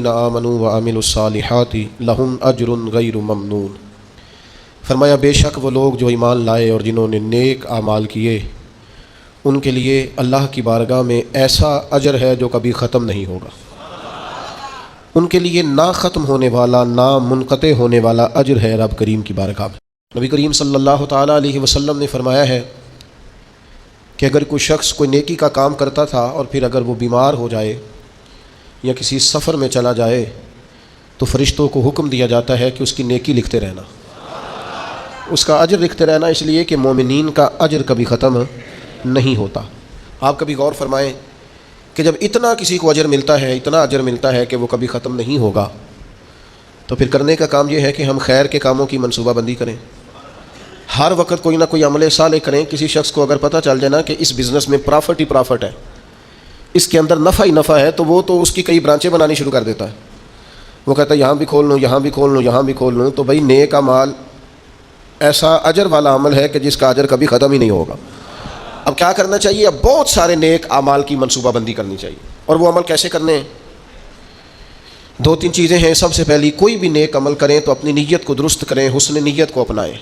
آمنوا وعملوا الصالحات لہم اجر غیر ممنون۔ فرمایا بے شک وہ لوگ جو ایمان لائے اور جنہوں نے نیک اعمال کیے ان کے لیے اللہ کی بارگاہ میں ایسا اجر ہے جو کبھی ختم نہیں ہوگا، ان کے لیے نہ ختم ہونے والا نہ منقطع ہونے والا اجر ہے رب کریم کی بارگاہ میں۔ نبی کریم صلی اللہ تعالیٰ علیہ وسلم نے فرمایا ہے کہ اگر کوئی شخص کوئی نیکی کا کام کرتا تھا اور پھر اگر وہ بیمار ہو جائے یا کسی سفر میں چلا جائے تو فرشتوں کو حکم دیا جاتا ہے کہ اس کی نیکی لکھتے رہنا، اس کا اجر لکھتے رہنا، اس لیے کہ مومنین کا اجر کبھی ختم نہیں ہوتا۔ آپ کبھی غور فرمائیں کہ جب اتنا کسی کو اجر ملتا ہے، اتنا اجر ملتا ہے کہ وہ کبھی ختم نہیں ہوگا، تو پھر کرنے کا کام یہ ہے کہ ہم خیر کے کاموں کی منصوبہ بندی کریں، ہر وقت کوئی نہ کوئی عمل صالح کریں۔ کسی شخص کو اگر پتہ چل جائے نا کہ اس بزنس میں پرافٹ ہی پرافٹ ہے، اس کے اندر نفع ہی نفع ہے، تو وہ تو اس کی کئی برانچیں بنانی شروع کر دیتا ہے۔ وہ کہتا ہے یہاں بھی کھول لوں، یہاں بھی کھول لوں، یہاں بھی کھول لوں۔ تو بھائی نیک اعمال ایسا اجر والا عمل ہے کہ جس کا اجر کبھی ختم ہی نہیں ہوگا۔ اب کیا کرنا چاہیے؟ اب بہت سارے نیک اعمال کی منصوبہ بندی کرنی چاہیے۔ اور وہ عمل کیسے کرنے ہیں؟ دو تین چیزیں ہیں۔ سب سے پہلی، کوئی بھی نیک عمل کریں تو اپنی نیت کو درست کریں، حسن نیت کو اپنائیں۔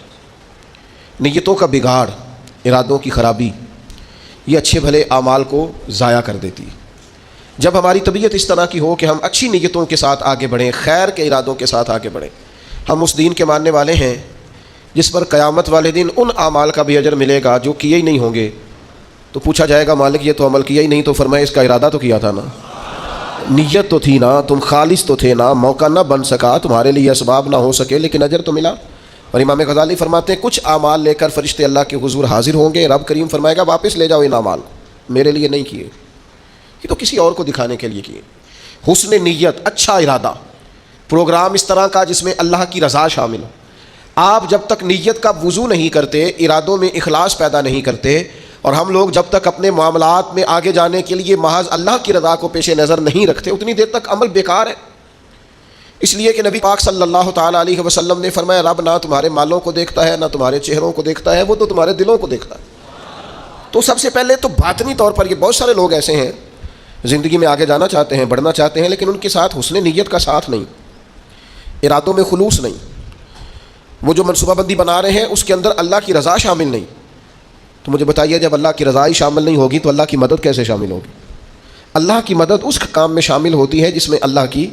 نیتوں کا بگاڑ، ارادوں کی خرابی، یہ اچھے بھلے اعمال کو ضائع کر دیتی ہے۔ جب ہماری طبیعت اس طرح کی ہو کہ ہم اچھی نیتوں کے ساتھ آگے بڑھیں، خیر کے ارادوں کے ساتھ آگے بڑھیں، ہم اس دین کے ماننے والے ہیں جس پر قیامت والے دن ان اعمال کا بھی اجر ملے گا جو کیے ہی نہیں ہوں گے۔ تو پوچھا جائے گا مالک یہ تو عمل کیا ہی نہیں، تو فرمائے اس کا ارادہ تو کیا تھا نا، نیت تو تھی نا، تم خالص تو تھے نا، موقع نہ بن سکا، تمہارے لیے اسباب نہ ہو سکے، لیکن اجر تو ملا۔ اور امام غزالی فرماتے ہیں کچھ اعمال لے کر فرشتے اللہ کے حضور حاضر ہوں گے، رب کریم فرمائے گا واپس لے جاؤ ان اعمال، میرے لیے نہیں کیے، یہ تو کسی اور کو دکھانے کے لیے کیے۔ حسن نیت، اچھا ارادہ، پروگرام اس طرح کا جس میں اللہ کی رضا شامل ہو۔ آپ جب تک نیت کا وضو نہیں کرتے، ارادوں میں اخلاص پیدا نہیں کرتے، اور ہم لوگ جب تک اپنے معاملات میں آگے جانے کے لیے محض اللہ کی رضا کو پیش نظر نہیں رکھتے، اتنی دیر تک عمل بیکار ہے۔ اس لیے کہ نبی پاک صلی اللہ تعالیٰ علیہ وسلم نے فرمایا رب نہ تمہارے مالوں کو دیکھتا ہے، نہ تمہارے چہروں کو دیکھتا ہے، وہ تو تمہارے دلوں کو دیکھتا ہے۔ تو سب سے پہلے تو باطنی طور پر، یہ بہت سارے لوگ ایسے ہیں زندگی میں آگے جانا چاہتے ہیں، بڑھنا چاہتے ہیں، لیکن ان کے ساتھ حسن نیت کا ساتھ نہیں، ارادوں میں خلوص نہیں، وہ جو منصوبہ بندی بنا رہے ہیں اس کے اندر اللہ کی رضا شامل نہیں۔ تو مجھے بتائیے جب اللہ کی رضا ہی شامل نہیں ہوگی تو اللہ کی مدد کیسے شامل ہوگی؟ اللہ کی مدد اس کام میں شامل ہوتی ہے جس میں اللہ کی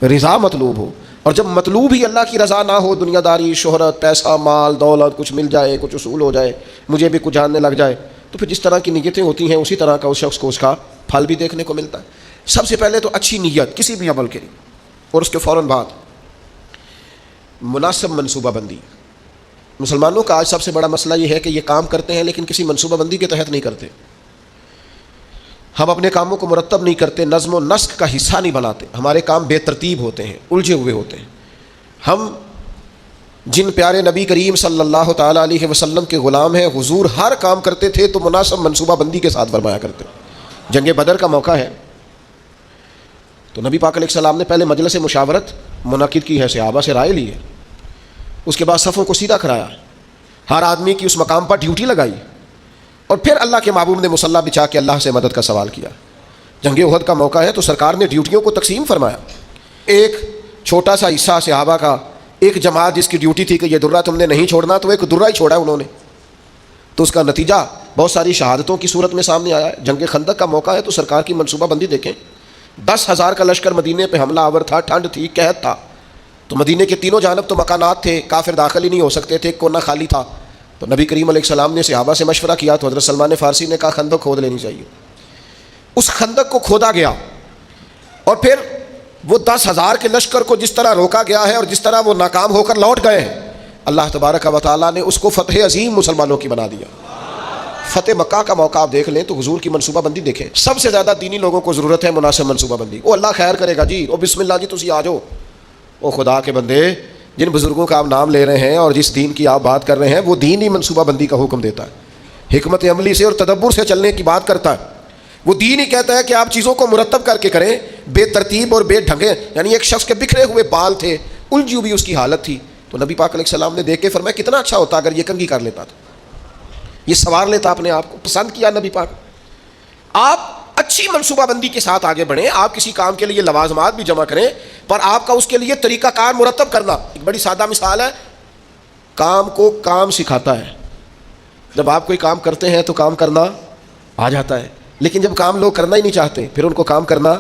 رضا مطلوب ہو، اور جب مطلوب ہی اللہ کی رضا نہ ہو، دنیا داری، شہرت، پیسہ، مال، دولت، کچھ مل جائے، کچھ اصول ہو جائے، مجھے بھی کچھ جاننے لگ جائے، تو پھر جس طرح کی نیتیں ہوتی ہیں اسی طرح کا اس شخص کو اس کا پھل بھی دیکھنے کو ملتا ہے۔ سب سے پہلے تو اچھی نیت کسی بھی عمل کے لیے، اور اس کے فوراً بعد مناسب منصوبہ بندی۔ مسلمانوں کا آج سب سے بڑا مسئلہ یہ ہے کہ یہ کام کرتے ہیں لیکن کسی منصوبہ بندی کے تحت نہیں کرتے۔ ہم اپنے کاموں کو مرتب نہیں کرتے، نظم و نسق کا حصہ نہیں بناتے، ہمارے کام بے ترتیب ہوتے ہیں، الجھے ہوئے ہوتے ہیں۔ ہم جن پیارے نبی کریم صلی اللہ تعالیٰ علیہ وسلم کے غلام ہیں، حضور ہر کام کرتے تھے تو مناسب منصوبہ بندی کے ساتھ فرمایا کرتے۔ جنگ بدر کا موقع ہے تو نبی پاک علیہ السلام نے پہلے مجلس مشاورت منعقد کی ہے، صحابہ سے رائے لی ہے، اس کے بعد صفوں کو سیدھا کرایا، ہر آدمی کی اس مقام پر ڈیوٹی لگائی، اور پھر اللہ کے محبوب نے مصلی بچھا کے اللہ سے مدد کا سوال کیا۔ جنگ احد کا موقع ہے تو سرکار نے ڈیوٹیوں کو تقسیم فرمایا۔ ایک چھوٹا سا حصہ صحابہ کا، ایک جماعت جس کی ڈیوٹی تھی کہ یہ درہ تم نے نہیں چھوڑنا، تو ایک درہ ہی چھوڑا انہوں نے، تو اس کا نتیجہ بہت ساری شہادتوں کی صورت میں سامنے آیا ہے۔ جنگ خندق کا موقع ہے تو سرکار کی منصوبہ بندی دیکھیں، 10,000 کا لشکر مدینے پہ حملہ آور تھا، ٹھنڈ تھی، قحط تھا، تو مدینے کے تینوں جانب تو مکانات تھے، کافر داخل ہی نہیں ہو سکتے تھے، کونا خالی تھا۔ تو نبی کریم علیہ السلام نے صحابہ سے مشورہ کیا تو حضرت سلمان فارسی نے کہا خندق کھود لینی چاہیے۔ اس خندق کو کھودا گیا، اور پھر وہ 10,000 کے لشکر کو جس طرح روکا گیا ہے اور جس طرح وہ ناکام ہو کر لوٹ گئے ہیں، اللہ تبارک و تعالیٰ نے اس کو فتح عظیم مسلمانوں کی بنا دیا۔ فتح مکہ کا موقع آپ دیکھ لیں تو حضور کی منصوبہ بندی دیکھیں، سب سے زیادہ دینی لوگوں کو ضرورت ہے مناسب منصوبہ بندی۔ وہ اللہ خیر کرے گا جی، او بسم اللہ جی تسی آ جاؤ۔ او خدا کے بندے، جن بزرگوں کا آپ نام لے رہے ہیں اور جس دین کی آپ بات کر رہے ہیں وہ دین ہی منصوبہ بندی کا حکم دیتا ہے، حکمت عملی سے اور تدبر سے چلنے کی بات کرتا ہے۔ وہ دین ہی کہتا ہے کہ آپ چیزوں کو مرتب کر کے کریں، بے ترتیب اور بے ڈھنگے، یعنی ایک شخص کے بکھرے ہوئے بال تھے، الجھی ہوئی اس کی حالت تھی، تو نبی پاک علیہ السلام نے دیکھ کے فرمایا کتنا اچھا ہوتا اگر یہ کنگھی کر لیتا تھا، یہ سنوار لیتا، اپنے آپ کو پسند کیا نبی پاک۔ آپ اچھی منصوبہ بندی کے ساتھ آگے بڑھیں. آپ کسی کام کے لیے لوازمات بھی جمع کریں، پر آپ کا اس کے لیے طریقہ کار مرتب کرنا. ایک بڑی سادہ مثال ہے، کام کو کام سکھاتا ہے. جب آپ کوئی کام کرتے ہیں تو کام کرنا آ جاتا ہے، لیکن جب کام لوگ کرنا ہی نہیں چاہتے پھر ان کو کام کرنا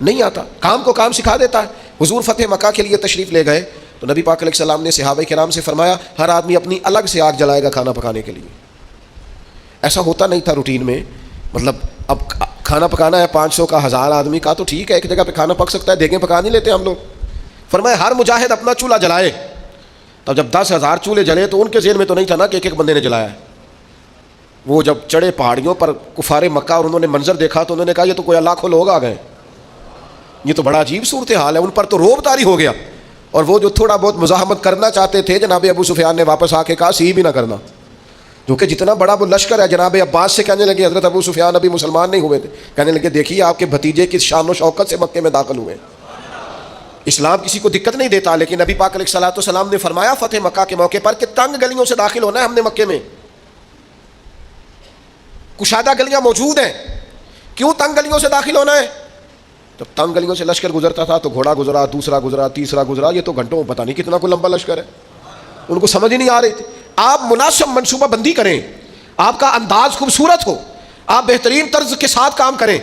نہیں آتا. کام کو کام سکھا دیتا ہے. حضور فتح مکہ کے لیے تشریف لے گئے تو نبی پاک علیہ السلام نے صحابہ کرام سے فرمایا ہر آدمی اپنی الگ سے آگ جلائے گا کھانا پکانے کے لیے. ایسا ہوتا نہیں تھا روٹین میں. مطلب اب کھانا پکانا ہے 500 کا 1000 آدمی کا تو ٹھیک ہے، ایک جگہ پہ کھانا پک سکتا ہے، دیگیں پکا نہیں لیتے ہم لوگ. فرمایا ہر مجاہد اپنا چولہا جلائے. تو جب 10,000 چولہے جلے تو ان کے ذہن میں تو نہیں تھا نا کہ ایک ایک بندے نے جلایا ہے. وہ جب چڑھے پہاڑیوں پر کفار مکہ اور انہوں نے منظر دیکھا تو انہوں نے کہا یہ تو کوئی لاکھوں لوگ آ گئے، یہ تو بڑا عجیب صورتحال ہے. ان پر تو روب طاری ہو گیا. اور وہ جو تھوڑا بہت مزاحمت کرنا چاہتے تھے جناب ابو سفیان نے واپس آ کے کہا سی بھی نہ کرنا. کیونکہ جتنا بڑا وہ لشکر ہے، جناب عباس سے کہنے لگے، حضرت ابو سفیان ابھی مسلمان نہیں ہوئے تھے، کہنے لگے دیکھیے آپ کے بھتیجے کس شان و شوکت سے مکے میں داخل ہوئے. اسلام کسی کو دقت نہیں دیتا، لیکن نبی پاک علیہ الصلوۃ والسلام نے فرمایا فتح مکہ کے موقع پر کہ تنگ گلیوں سے داخل ہونا ہے ہم نے مکے میں. کشادہ گلیاں موجود ہیں، کیوں تنگ گلیوں سے داخل ہونا ہے؟ جب تنگ گلیوں سے لشکر گزرتا تھا تو گھوڑا گزرا، دوسرا گزرا، تیسرا گزرا، یہ تو گھنٹوں میں پتہ نہیں کتنا کو لمبا لشکر ہے. ان کو سمجھ ہی نہیں آ رہی تھی. آپ مناسب منصوبہ بندی کریں، آپ کا انداز خوبصورت ہو، آپ بہترین طرز کے ساتھ کام کریں،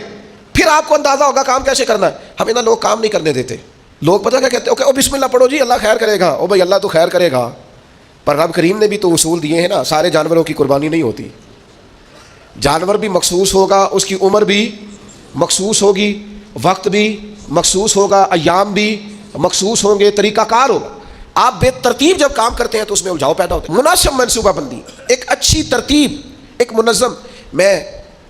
پھر آپ کو اندازہ ہوگا کام کیسے کرنا ہے. ہمیں نا لوگ کام نہیں کرنے دیتے. لوگ پتہ کیا کہتے ہیں، او بسم اللہ پڑھو جی اللہ خیر کرے گا. او بھائی اللہ تو خیر کرے گا، پر رب کریم نے بھی تو اصول دیے ہیں نا. سارے جانوروں کی قربانی نہیں ہوتی. جانور بھی مخصوص ہوگا، اس کی عمر بھی مخصوص ہوگی، وقت بھی مخصوص ہوگا، ایام بھی مخصوص ہوں گے، طریقہ کار ہوگا. آپ بے ترتیب جب کام کرتے ہیں تو اس میں الجھاؤ پیدا ہوتا ہے. مناسب منصوبہ بندی، ایک اچھی ترتیب، ایک منظم. میں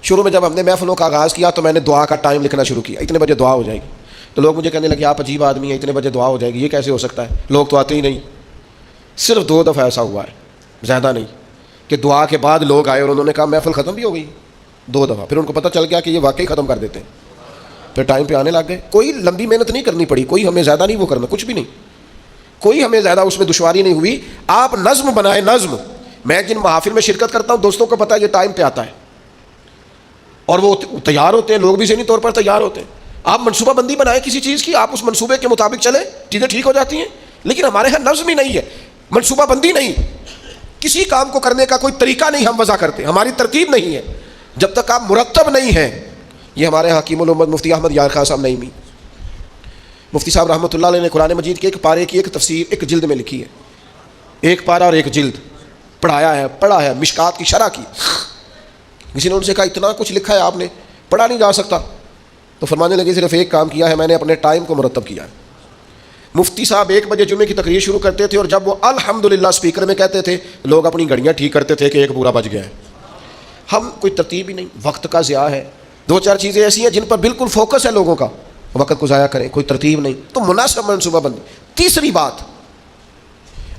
شروع میں جب ہم نے محفلوں کا آغاز کیا تو میں نے دعا کا ٹائم لکھنا شروع کیا، اتنے بجے دعا ہو جائے گی. تو لوگ مجھے کہنے لگے آپ عجیب آدمی ہیں، اتنے بجے دعا ہو جائے گی، یہ کیسے ہو سکتا ہے؟ لوگ تو آتے ہی نہیں. صرف 2 دفعہ ایسا ہوا ہے، زیادہ نہیں، کہ دعا کے بعد لوگ آئے اور انہوں نے کہا محفل ختم بھی ہو گئی. 2 دفعہ. پھر ان کو پتہ چل گیا کہ یہ واقعی ختم کر دیتے ہیں، پھر ٹائم پہ آنے لگ گئے. کوئی لمبی محنت نہیں کرنی پڑی، کوئی ہمیں زیادہ نہیں وہ کرنا، کچھ بھی نہیں، کوئی ہمیں زیادہ اس میں دشواری نہیں ہوئی. آپ نظم بنائیں، نظم. میں جن محافل میں شرکت کرتا ہوں دوستوں کو پتہ ہے یہ ٹائم پہ آتا ہے اور وہ تیار ہوتے ہیں، لوگ بھی ذہنی طور پر تیار ہوتے ہیں. آپ منصوبہ بندی بنائیں کسی چیز کی، آپ اس منصوبے کے مطابق چلیں، چیزیں ٹھیک ہو جاتی ہیں. لیکن ہمارے ہاں نظم ہی نہیں ہے، منصوبہ بندی نہیں، کسی کام کو کرنے کا کوئی طریقہ نہیں ہم وضع کرتے، ہماری ترتیب نہیں ہے. جب تک آپ مرتب نہیں ہیں. یہ ہمارے حکیم الامت مفتی احمد یار خان صاحب نعیمی مفتی صاحب رحمۃ اللہ علیہ نے قرآن مجید کے ایک پارے کی ایک تفسیر ایک جلد میں لکھی ہے. ایک پارہ اور ایک جلد پڑھا ہے مشکات کی شرح کی. کسی نے ان سے کہا اتنا کچھ لکھا ہے آپ نے، پڑھا نہیں جا سکتا؟ تو فرمانے لگے صرف ایک کام کیا ہے میں نے، اپنے ٹائم کو مرتب کیا ہے. مفتی صاحب 1 بجے جمعے کی تقریر شروع کرتے تھے اور جب وہ الحمدللہ اسپیکر میں کہتے تھے لوگ اپنی گھڑیاں ٹھیک کرتے تھے کہ 1 پورا بج گیا ہے. ہم کوئی ترتیب ہی نہیں، وقت کا ضیاع ہے. 2-4 چیزیں ایسی ہیں جن پر بالکل فوکس ہے لوگوں کا، وقت کو ضائع کریں، کوئی ترتیب نہیں. تو مناسب منصوبہ بندی. تیسری بات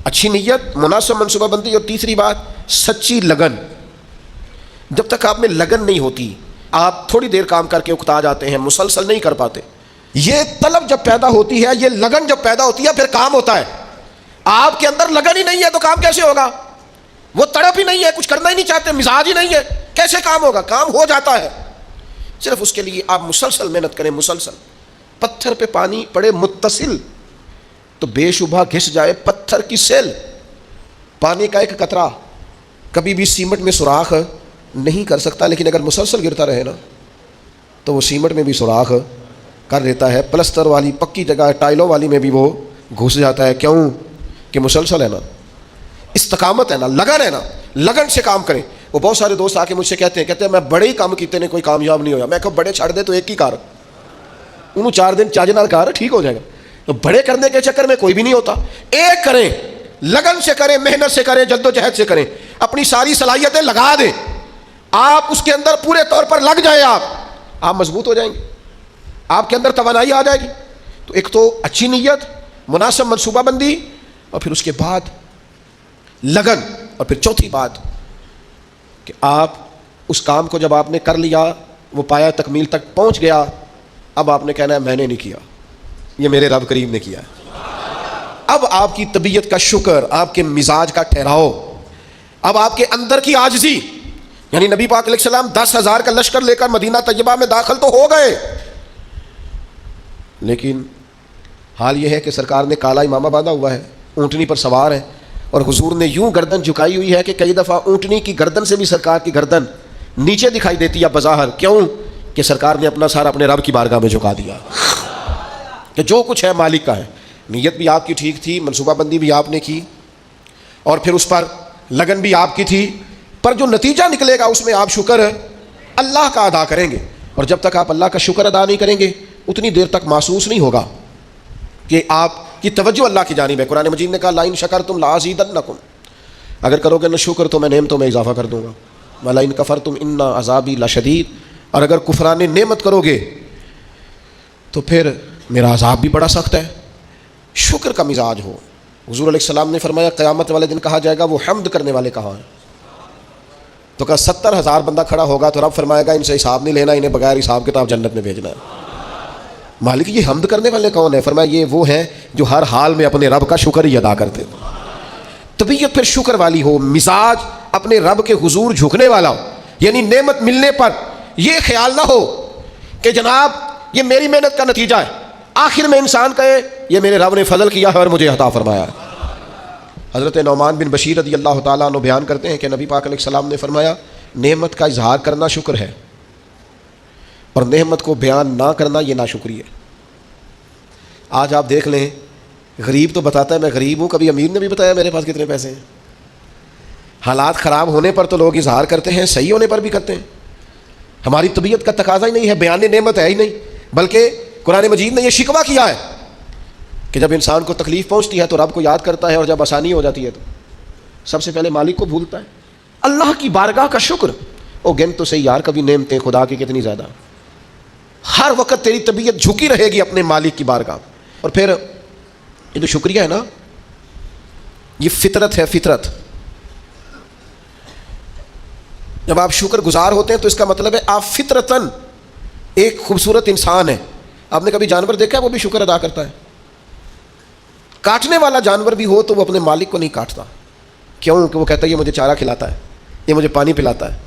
اچھی نیت، مناسب منصوبہ بندی، اور تیسری بات سچی لگن. جب تک آپ میں لگن نہیں ہوتی آپ تھوڑی دیر کام کر کے اکتا جاتے ہیں، مسلسل نہیں کر پاتے. یہ طلب جب پیدا ہوتی ہے، یہ لگن جب پیدا ہوتی ہے پھر کام ہوتا ہے. آپ کے اندر لگن ہی نہیں ہے تو کام کیسے ہوگا؟ وہ تڑپ ہی نہیں ہے، کچھ کرنا ہی نہیں چاہتے، مزاج ہی نہیں ہے، کیسے کام ہوگا؟ کام ہو جاتا ہے. صرف اس کے لیے آپ مسلسل محنت کریں. مسلسل پتھر پہ پانی پڑے متصل تو بے شبہ گھس جائے پتھر کی سیل. پانی کا ایک قطرہ کبھی بھی سیمنٹ میں سوراخ نہیں کر سکتا، لیکن اگر مسلسل گرتا رہے نا تو وہ سیمنٹ میں بھی سوراخ کر دیتا ہے. پلستر والی پکی جگہ ٹائلوں والی میں بھی وہ گھس جاتا ہے. کیوں؟ کہ مسلسل ہے نا، استقامت ہے نا، لگن ہے نا. لگن سے کام کریں. وہ بہت سارے دوست آ کے مجھ سے کہتے ہیں میں بڑے ہی کام کیتے نے کوئی کامیاب نہیں ہوا. میں کہا بڑے چھڑ دے تو ایک ہی کار، انہوں 4 دن چاج نال کار ٹھیک ہو جائے گا. تو بڑے کرنے کے چکر میں کوئی بھی نہیں ہوتا. ایک کریں، لگن سے کریں، محنت سے کریں، جد و جہد سے کریں، اپنی ساری صلاحیتیں لگا دیں. آپ اس کے اندر پورے طور پر لگ جائیں، آپ مضبوط ہو جائیں گے، آپ کے اندر توانائی آ جائے گی. تو ایک تو اچھی نیت، مناسب منصوبہ بندی، اور پھر اس کے بعد لگن. اور پھر چوتھی بات کہ آپ اس کام کو جب آپ نے کر لیا، وہ پایا تکمیل تک پہنچ گیا، اب آپ نے کہنا ہے میں نے نہیں کیا، یہ میرے رب کریم نے کیا. اب آپ کی طبیعت کا شکر، آپ کے مزاج کا ٹھہراؤ، اب آپ کے اندر کی عاجزی یعنی نبی پاک علیہ السلام 10,000 کا لشکر لے کر مدینہ طیبہ میں داخل تو ہو گئے، لیکن حال یہ ہے کہ سرکار نے کالا امامہ باندھا ہوا ہے، اونٹنی پر سوار ہے، اور حضور نے یوں گردن جھکائی ہوئی ہے کہ کئی دفعہ اونٹنی کی گردن سے بھی سرکار کی گردن نیچے دکھائی دیتی ہے بظاہر، کیوں کہ سرکار نے اپنا سارا اپنے رب کی بارگاہ میں جھکا دیا کہ جو کچھ ہے مالک کا ہے۔ نیت بھی آپ کی ٹھیک تھی، منصوبہ بندی بھی آپ نے کی، اور پھر اس پر لگن بھی آپ کی تھی، پر جو نتیجہ نکلے گا اس میں آپ شکر اللہ کا ادا کریں گے، اور جب تک آپ اللہ کا شکر ادا نہیں کریں گے اتنی دیر تک محسوس نہیں ہوگا کہ آپ کی توجہ اللہ کی جانب ہے۔ قرآن مجید نے کہا لئن شکرتم لازیدنکم، اگر کرو گے نہ شکر تو میں نعمتوں میں اضافہ کر دوں گا، ولئن کفرتم ان عذابی لشدید، اور اگر کفران نعمت کرو گے تو پھر میرا عذاب بھی بڑا سخت ہے۔ شکر کا مزاج ہو۔ حضور علیہ السلام نے فرمایا قیامت والے دن کہا جائے گا وہ حمد کرنے والے کہاں ہیں؟ تو کہا 70,000 بندہ کھڑا ہوگا تو رب فرمائے گا ان سے حساب نہیں لینا، انہیں بغیر حساب کتاب جنت میں بھیجنا ہے۔ مالک یہ حمد کرنے والے کون ہیں؟ فرمایا یہ وہ ہیں جو ہر حال میں اپنے رب کا شکر ہی ادا کرتے ہیں۔ طبیعت پھر شکر والی ہو، مزاج اپنے رب کے حضور جھکنے والا ہو، یعنی نعمت ملنے پر یہ خیال نہ ہو کہ جناب یہ میری محنت کا نتیجہ ہے، آخر میں انسان کہے یہ میرے رب نے فضل کیا ہے اور مجھے عطا فرمایا ہے۔ حضرت نعمان بن بشیر رضی اللہ تعالیٰ عنہ بیان کرتے ہیں کہ نبی پاک علیہ السلام نے فرمایا نعمت کا اظہار کرنا شکر ہے، اور نعمت کو بیان نہ کرنا یہ ناشکری ہے۔ آج آپ دیکھ لیں، غریب تو بتاتا ہے میں غریب ہوں، کبھی امیر نے بھی بتایا میرے پاس کتنے پیسے ہیں۔ حالات خراب ہونے پر تو لوگ اظہار کرتے ہیں، صحیح ہونے پر بھی کرتے ہیں۔ ہماری طبیعت کا تقاضا ہی نہیں ہے، بیان نعمت ہے ہی نہیں، بلکہ قرآن مجید نے یہ شکوہ کیا ہے کہ جب انسان کو تکلیف پہنچتی ہے تو رب کو یاد کرتا ہے، اور جب آسانی ہو جاتی ہے تو سب سے پہلے مالک کو بھولتا ہے۔ اللہ کی بارگاہ کا شکر، او گن تو صحیح یار کبھی نعمتیں خدا کی کتنی زیادہ، ہر وقت تیری طبیعت جھکی رہے گی اپنے مالک کی بارگاہ۔ اور پھر یہ جو شکریہ ہے نا، یہ فطرت ہے، فطرت۔ جب آپ شکر گزار ہوتے ہیں تو اس کا مطلب ہے آپ فطرتاً ایک خوبصورت انسان ہے۔ آپ نے کبھی جانور دیکھا ہے وہ بھی شکر ادا کرتا ہے؟ کاٹنے والا جانور بھی ہو تو وہ اپنے مالک کو نہیں کاٹتا، کیوں کہ وہ کہتا ہے یہ مجھے چارہ کھلاتا ہے، یہ مجھے پانی پلاتا ہے،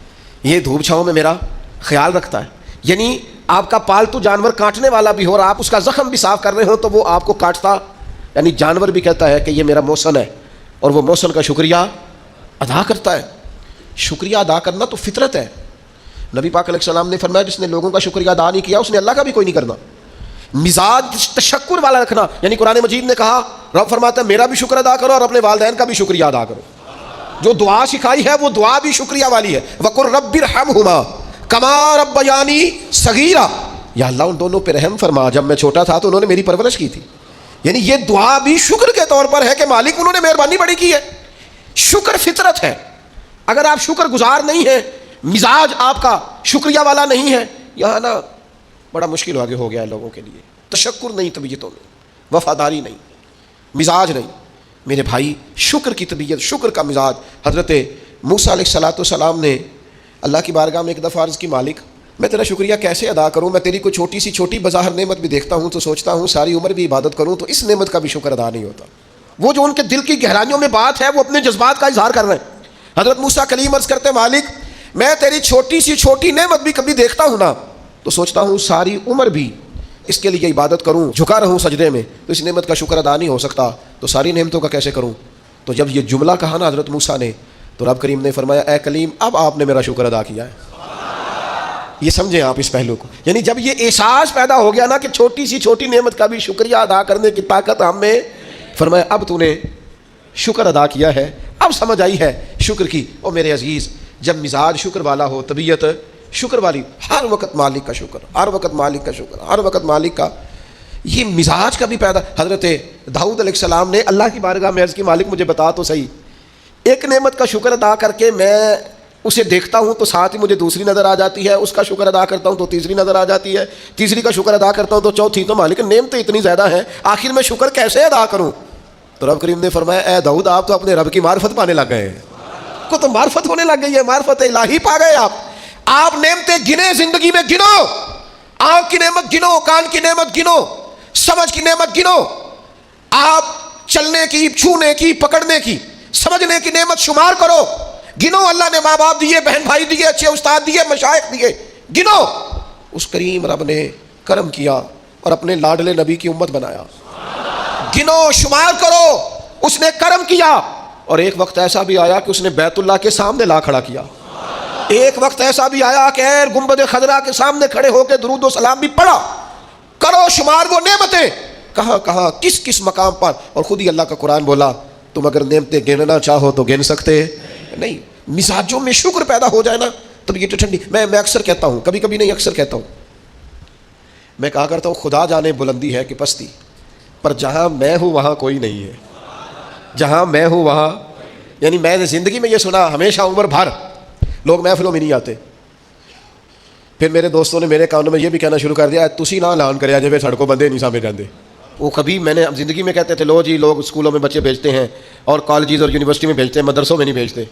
یہ دھوپ چھاؤں میں میرا خیال رکھتا ہے۔ یعنی آپ کا پالتو جانور کاٹنے والا بھی ہو اور آپ اس کا زخم بھی صاف کر رہے ہو تو وہ آپ کو کاٹتا، یعنی جانور بھی کہتا ہے کہ یہ میرا محسن ہے، اور وہ محسن کا شکریہ ادا کرتا ہے۔ شکریہ ادا کرنا تو فطرت ہے۔ نبی پاک علیہ السلام نے فرمایا جس نے لوگوں کا شکریہ ادا نہیں کیا اس نے اللہ کا بھی کوئی نہیں کرنا۔ مزاج تشکر والا رکھنا، یعنی قرآن مجید نے کہا، رب فرماتا ہے میرا بھی شکر ادا کرو اور اپنے والدین کا بھی شکریہ ادا کرو۔ جو دعا سکھائی ہے وہ دعا بھی شکریہ والی ہے۔ وَقُلْ رَبِّ ارْحَمْهُمَا كَمَا رَبَّيَانِي صَغِيرًا، یا اللہ ان دونوں پہ رحم فرما، جب میں چھوٹا تھا تو انہوں نے میری پرورش کی تھی۔ یعنی یہ دعا بھی شکر کے طور پر ہے کہ مالک انہوں نے مہربانی بڑی کی ہے۔ شکر فطرت ہے۔ اگر آپ شکر گزار نہیں ہیں، مزاج آپ کا شکریہ والا نہیں ہے، یہاں نا بڑا مشکل آگے ہو گیا ہے لوگوں کے لیے۔ تشکر نہیں طبیعتوں میں، وفاداری نہیں، مزاج نہیں۔ میرے بھائی شکر کی طبیعت، شکر کا مزاج۔ حضرت موسیٰ علیہ السلام نے اللہ کی بارگاہ میں ایک دفعہ عرض کی مالک میں تیرا شکریہ کیسے ادا کروں، میں تیری کوئی چھوٹی سی چھوٹی بظاہر نعمت بھی دیکھتا ہوں تو سوچتا ہوں ساری عمر بھی عبادت کروں تو اس نعمت کا بھی شکر ادا نہیں ہوتا۔ وہ جو ان کے دل کی گہرائیوں میں بات ہے وہ اپنے جذبات کا اظہار کر رہے ہیں۔ حضرت موسیٰ کلیم عرض کرتے مالک میں تیری چھوٹی سی چھوٹی نعمت بھی کبھی دیکھتا ہوں نا تو سوچتا ہوں ساری عمر بھی اس کے لیے عبادت کروں، جھکا رہوں سجدے میں، تو اس نعمت کا شکر ادا نہیں ہو سکتا، تو ساری نعمتوں کا کیسے کروں؟ تو جب یہ جملہ کہا نا حضرت موسیٰ نے تو رب کریم نے فرمایا اے کلیم اب آپ نے میرا شکر ادا کیا ہے۔ یہ سمجھیں آپ اس پہلو کو، یعنی جب یہ احساس پیدا ہو گیا نا کہ چھوٹی سی چھوٹی نعمت کا بھی شکریہ ادا کرنے کی طاقت ہم میں، فرمایا اب تو نے شکر ادا کیا ہے، اب سمجھ آئی ہے شکر کی۔ اور میرے عزیز جب مزاج شکر والا ہو، طبیعت شکر والی، ہر وقت مالک کا شکر، ہر وقت مالک کا شکر، ہر وقت مالک کا، یہ مزاج کا بھی پیدا۔ حضرت داؤد علیہ السلام نے اللہ کی بارگاہ میں عرض کی مالک مجھے بتا تو صحیح، ایک نعمت کا شکر ادا کر کے میں اسے دیکھتا ہوں تو ساتھ ہی مجھے دوسری نظر آ جاتی ہے، اس کا شکر ادا کرتا ہوں تو تیسری نظر آ جاتی ہے، تیسری کا شکر ادا کرتا ہوں تو چوتھی، تو مالک نعمتیں اتنی زیادہ ہیں آخر میں شکر کیسے ادا کروں؟ تو رب کریم نے فرمایا اے داؤد آپ تو اپنے رب کی معرفت پانے لگ گئے ہیں، کو تو معرفت ہونے لگ گئی ہے، معرفت الہی پا گئے آپ نعمتیں گنے زندگی میں، گنو، آنکھ کی نعمت گنو، کان کی نعمت گنو، سمجھ کی نعمت گنو، آپ چلنے کی، چھونے کی، پکڑنے کی، سمجھنے کی نعمت شمار کرو، گنو اللہ نے ماں باپ دیے، بہن بھائی دیے، اچھے استاد دیے، مشائخ دیے، گنو. اس کریم رب نے کرم کیا اور اپنے لاڈلے نبی کی امت بنایا. گنو، شمار کرو، اس نے کرم کیا. اور ایک وقت ایسا بھی آیا کہ اس نے بیت اللہ کے سامنے لا کھڑا کیا. ایک وقت ایسا بھی آیا کہ گنبد خضرا کے سامنے کھڑے ہو کے درود و سلام بھی پڑھا. کرو شمار وہ نعمتیں کہاں کہاں کس کس مقام پر. اور خود ہی اللہ کا قرآن بولا تم اگر نعمتیں گننا چاہو تو گن سکتے نہیں. مزاجوں میں شکر پیدا ہو جائے نا تو یہ تو ٹھنڈی. میں اکثر کہتا ہوں، کبھی کبھی نہیں اکثر کہتا ہوں، میں کہا کرتا ہوں خدا جانے بلندی ہے کہ پستی، پر جہاں میں ہوں وہاں کوئی نہیں ہے. جہاں میں ہوں وہاں، یعنی میں نے زندگی میں یہ سنا ہمیشہ عمر بھر لوگ محفلوں میں نہیں آتے. پھر میرے دوستوں نے میرے کانوں میں یہ بھی کہنا شروع کر دیا تسی نہ اعلان کریا جے سڑکوں بندے نہیں سامنے جاندے. وہ کبھی میں نے زندگی میں کہتے تھے لو جی لوگ اسکولوں میں بچے بھیجتے ہیں اور کالجز اور یونیورسٹی میں بھیجتے ہیں، مدرسوں میں نہیں بھیجتے.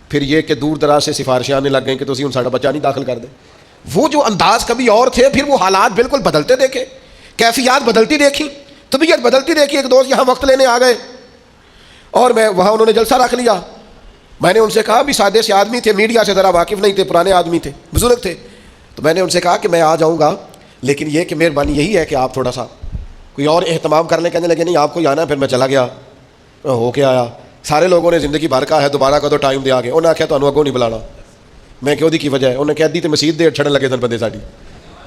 پھر یہ کہ دور دراز سے سفارشیں آنے لگ گئیں کہ تسی ان ساڑا بچہ نہیں داخل کر دیں. وہ جو انداز کبھی اور تھے، پھر وہ حالات بالکل بدلتے دیکھے، کیفیات بدلتی دیکھی، طبیعت بدلتی دیکھی. ایک دوست یہاں وقت لینے آ گئے اور میں وہاں انہوں نے جلسہ رکھ لیا. میں نے ان سے کہا بھی سادے سے آدمی تھے، میڈیا سے ذرا واقف نہیں تھے، پرانے آدمی تھے، بزرگ تھے. تو میں نے ان سے کہا کہ میں آ جاؤں گا، لیکن یہ کہ مہربانی یہی ہے کہ آپ تھوڑا سا کوئی اور اہتمام کر لیں. کہنے لگے نہیں آپ کو ہی آنا ہے. پھر میں چلا گیا، ہو کے آیا. سارے لوگوں نے زندگی بھر کا ہے دوبارہ کا تو ٹائم دیا گیا. انہوں نے آخیا تو اگوں نہیں بلانا. میں کیوں دی کی وجہ ہے؟ انہوں نے کہہ دی تو مسجد دے چھڑن لگے سن بندے ساڑی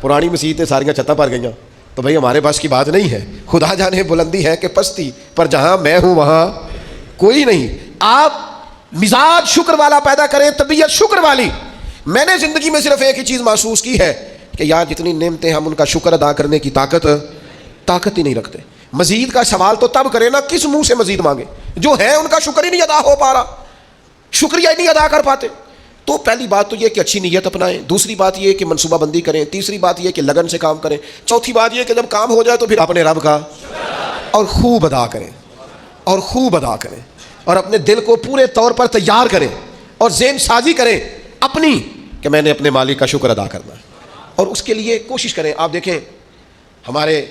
پرانی مسجد ساریاں چھتاں پر گئیاں. تو بھائی ہمارے پاس کی بات نہیں ہے. خدا جانے بلندی ہے کہ پستی، پر جہاں میں ہوں وہاں کوئی نہیں. آپ مزاج شکر والا پیدا کریں، طبیعت شکر والی. میں نے زندگی میں صرف ایک ہی چیز محسوس کی ہے کہ یار جتنی نعمتیں ہم ان کا شکر ادا کرنے کی طاقت ہی نہیں رکھتے. مزید کا سوال تو تب کرے نا کس منہ سے مزید مانگے. جو ہے ان کا شکر ہی نہیں ادا ہو پا رہا، شکریہ ہی نہیں ادا کر پاتے. تو پہلی بات تو یہ کہ اچھی نیت اپنائیں، دوسری بات یہ کہ منصوبہ بندی کریں، تیسری بات یہ کہ لگن سے کام کریں، چوتھی بات یہ کہ جب کام ہو جائے تو پھر اپنے رب کا اور خوب ادا کریں اور اپنے دل کو پورے طور پر تیار کریں اور ذہن سازی کریں اپنی کہ میں نے اپنے مالک کا شکر ادا کرنا ہے. اور اس کے لیے کوشش کریں. آپ دیکھیں ہمارے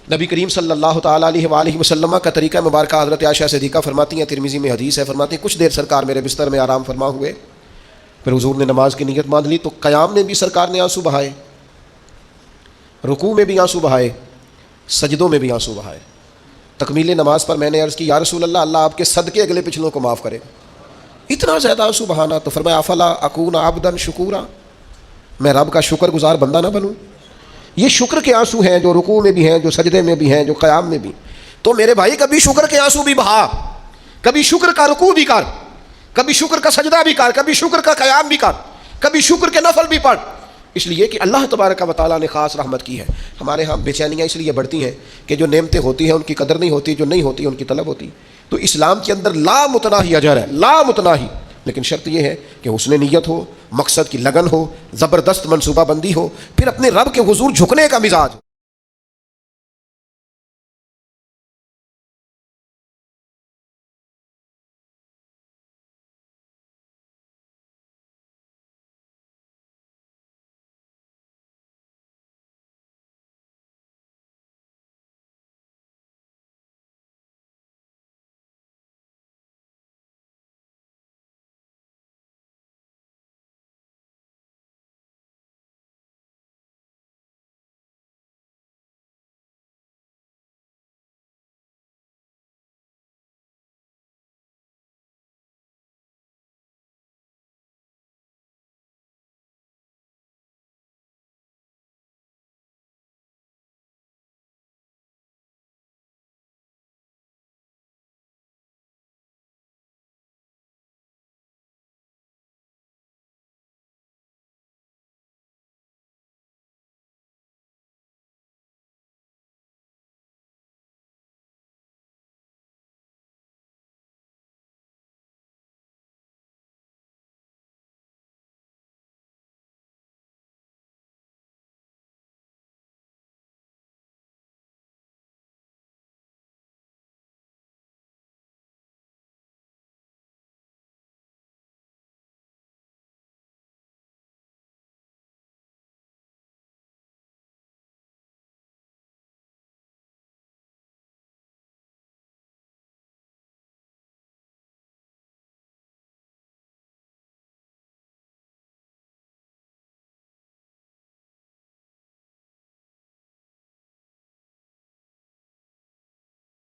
نبی کریم صلی اللہ تعالیٰ علیہ وآلہ وسلم کا طریقہ مبارکہ حضرت عائشہ صدیقہ فرماتی ہیں، ترمذی میں حدیث ہے، فرماتی ہیں کچھ دیر سرکار میرے بستر میں آرام فرما ہوئے، پھر حضور نے نماز کی نیت باندھ لی تو قیام میں بھی سرکار نے آنسو بہائے، رکوع میں بھی آنسو بہائے، سجدوں میں بھی آنسو بہائے. تکمیل نماز پر میں نے عرض کی یا رسول اللہ، اللہ آپ کے صدقے اگلے پچھلوں کو معاف کرے. اتنا زیادہ آنسو بہانا. تو فرمایا افلا اکون عبدا شکورا، میں رب کا شکر گزار بندہ نہ بنوں. یہ شکر کے آنسو ہیں جو رکوع میں بھی ہیں، جو سجدے میں بھی ہیں، جو قیام میں بھی. تو میرے بھائی کبھی شکر کے آنسو بھی بہا، کبھی شکر کا رکوع بھی کر، کبھی شکر کا سجدہ بھی کر، کبھی شکر کا قیام بھی کر، کبھی شکر کے نفل بھی پڑھ. اس لیے کہ اللہ تبارک و تعالیٰ نے خاص رحمت کی ہے. ہمارے ہاں بے چینیاں اس لیے بڑھتی ہیں کہ جو نعمتیں ہوتی ہیں ان کی قدر نہیں ہوتی، جو نہیں ہوتی ان کی طلب ہوتی. تو اسلام کے اندر لا متناہی اجر ہے، لا متناہی. لیکن شرط یہ ہے کہ حسن نیت ہو، مقصد کی لگن ہو، زبردست منصوبہ بندی ہو، پھر اپنے رب کے حضور جھکنے کا مزاج ہو.